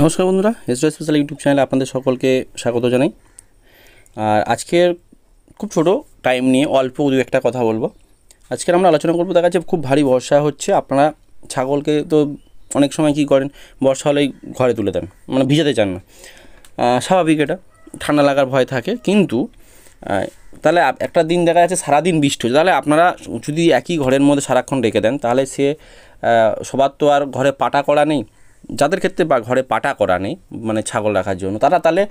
নমস্কার বন্ধুরা, ESDO special YouTube চ্যানেলে আপনাদের সকলকে স্বাগত জানাই। আর আজকের খুব ছোট টাইম নিয়ে অল্প দু একটা কথা বলবো। আজকের আমরা আলোচনা করবো, দেখা যাচ্ছে খুব ভারী বর্ষা হচ্ছে, আপনারা ছাগলকে তো অনেক সময় কী করেন, বর্ষা হলেই ঘরে তুলে দেন, মানে ভিজাতে চান না। স্বাভাবিক, এটা ঠান্ডা লাগার ভয় থাকে। কিন্তু তাহলে একটা দিন দেখা যাচ্ছে সারাদিন বৃষ্টি হচ্ছে, তাহলে আপনারা যদি একই ঘরের মধ্যে সারাক্ষণ রেখে দেন, তাহলে সে সবার তো আর ঘরে পাটা করা নেই। যাদের ক্ষেত্রে বা ঘরে পাটা করা নেই, মানে ছাগল রাখার জন্য, তারা তাহলে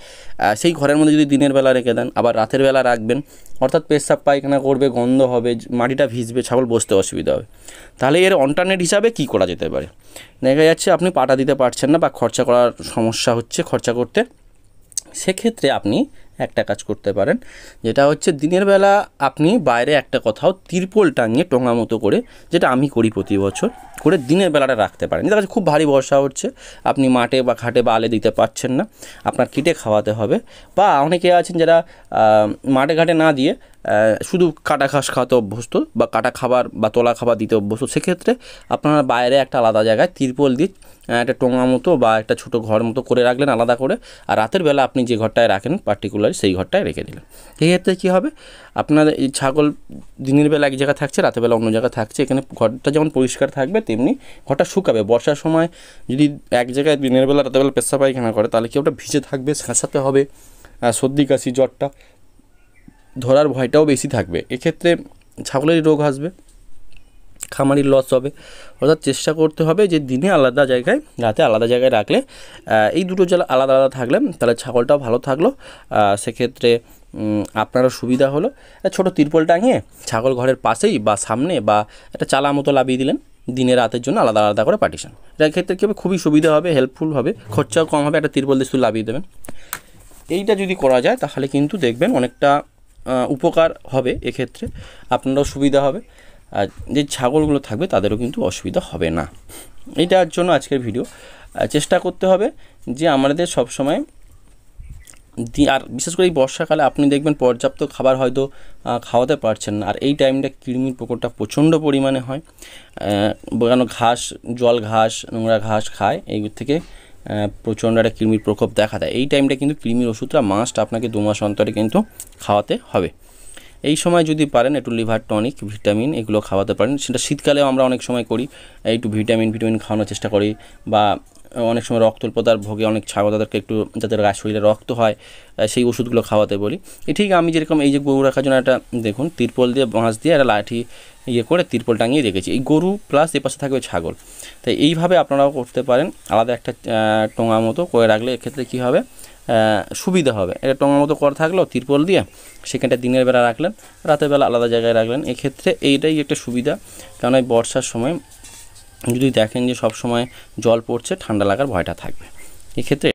সেই ঘরের মধ্যে যদি দিনের বেলা রেখে দেন, আবার রাতের বেলা রাখবেন, অর্থাৎ পেশাব পায়খানা করবে, গন্ধ হবে, মাটিটা ভিজবে, ছাগল বসতে অসুবিধা হবে। তাহলে এর অল্টারনেট হিসাবে কী করা যেতে পারে? দেখা যাচ্ছে আপনি পাটা দিতে পারছেন না বা খরচা করার সমস্যা হচ্ছে খরচা করতে, সেক্ষেত্রে আপনি একটা কাজ করতে পারেন, যেটা হচ্ছে দিনের বেলা আপনি বাইরে একটা কোথাও তিরপল টাঙিয়ে টোঙা মতো করে, যেটা আমি করি প্রতি বছর করে, দিনের বেলাটা রাখতে পারেন। দেখা যাচ্ছে খুব ভারী বর্ষা হচ্ছে, আপনি মাঠে বা ঘাটে বা আলে দিতে পারছেন না, আপনার কিটে খাওয়াতে হবে। বা অনেকে আছেন যারা মাঠে ঘাটে না দিয়ে শুধু কাটা ঘাস খাওয়াতে অভ্যস্ত বা কাটা খাবার বা তোলা খাবার দিতে অভ্যস্ত, সেক্ষেত্রে আপনারা বাইরে একটা আলাদা জায়গায় তিরপল দিয়ে একটা টোঙা মতো বা একটা ছোটো ঘর মতো করে রাখলেন আলাদা করে, আর রাতের বেলা আপনি যে ঘরটায় রাখেন পার্টিকুলারলি সেই ঘরটায় রেখে দিলেন। এই ক্ষেত্রে কী হবে, আপনাদের এই ছাগল দিনের বেলা এক জায়গায় থাকছে, রাতের বেলা অন্য জায়গায় থাকছে, এখানে ঘরটা যেমন পরিষ্কার থাকবে তেমনি ঘরটা শুকাবে। বর্ষার সময় যদি এক জায়গায় দিনের বেলা রাতের বেলা পেশাব পায়খানা করে, তাহলে কি ওটা ভিজে থাকবে, শাঁসাতে হবে, সর্দি কাশি জ্বরটা ধরার ভয়টাও বেশি থাকবে। এক্ষেত্রে ছাগলেরই রোগ আসবে, খামারির লস হবে। অর্থাৎ চেষ্টা করতে হবে যে দিনে আলাদা জায়গায়, রাতে আলাদা জায়গায় রাখলে, এই দুটো জায়গা আলাদা আলাদা থাকলে তাহলে ছাগলটাও ভালো থাকলো, সেক্ষেত্রে আপনারও সুবিধা হলো। ছোটো তিরপল টাঙিয়ে ছাগল ঘরের পাশেই বা সামনে বা একটা চালা মতো লাভিয়ে দিলেন, দিনে রাতের জন্য আলাদা আলাদা করে পার্টিশন। এটার ক্ষেত্রে কী হবে, খুবই সুবিধা হবে, হেল্পফুল হবে, খরচাও কম হবে। একটা তিরপল দিয়ে শুধু লাভিয়ে দেবেন। এইটা যদি করা যায় তাহলে কিন্তু দেখবেন অনেকটা উপকার হবে। এক্ষেত্রে আপনারও সুবিধা হবে, আর যে ছাগলগুলো থাকবে তাদেরও কিন্তু অসুবিধা হবে না। এইটার জন্য আজকের ভিডিও। চেষ্টা করতে হবে যে আমাদের সবসময় আর বিশেষ করে এই বর্ষাকালে আপনি দেখবেন পর্যাপ্ত খাবার হয়তো খাওয়াতে পারছেন না, আর এই টাইমটা কৃমির প্রকোপটা প্রচণ্ড পরিমাণে হয়। কেন ঘাস, জল ঘাস, নোংরা ঘাস খায়, এই থেকে প্রচণ্ড একটা কৃমির প্রকোপ দেখা দেয়। এই টাইমটা কিন্তু কৃমির ওষুধটা মাস্ট আপনাকে 2 মাস অন্তরে কিন্তু খাওয়াতে হবে। এই সময় যদি পারেন একটু লিভার টনিক, ভিটামিন এগুলো খাওয়াতে পারেন। সেটা শীতকালেও আমরা অনেক সময় করি, একটু ভিটামিন খাওয়ানোর চেষ্টা করি। বা অনেক সময় রক্তল্পতার ভোগে অনেক ছাগল, তাদেরকে একটু যাদের শরীরে রক্ত হয় সেই ওষুধগুলো খাওয়াতে বলি। ঠিক আমি যেরকম এই যে গরু রাখার জন্য একটা দেখুন তিরপল দিয়ে বাঁশ দিয়ে একটা লাঠি করে তিরপল টাঙিয়ে রেখেছি, এই গরু প্লাস এ পাশে থাকবে ছাগল। তাই এইভাবে আপনারাও করতে পারেন, আলাদা একটা টোঙা মতো করে রাখলে এক্ষেত্রে কী হবে, সুবিধা হবে। এটা টোঙা মতো করা থাকলো তিরপল দিয়ে, সেখানটা দিনের বেলা রাখলেন, রাতের বেলা আলাদা জায়গায় রাখলেন। এক্ষেত্রে এইটাই একটা সুবিধা, কারণ এই বর্ষার সময় যদি দেখেন যে সব সময় জল পড়ছে, ঠান্ডা লাগার ভয়টা থাকবে। এক্ষেত্রে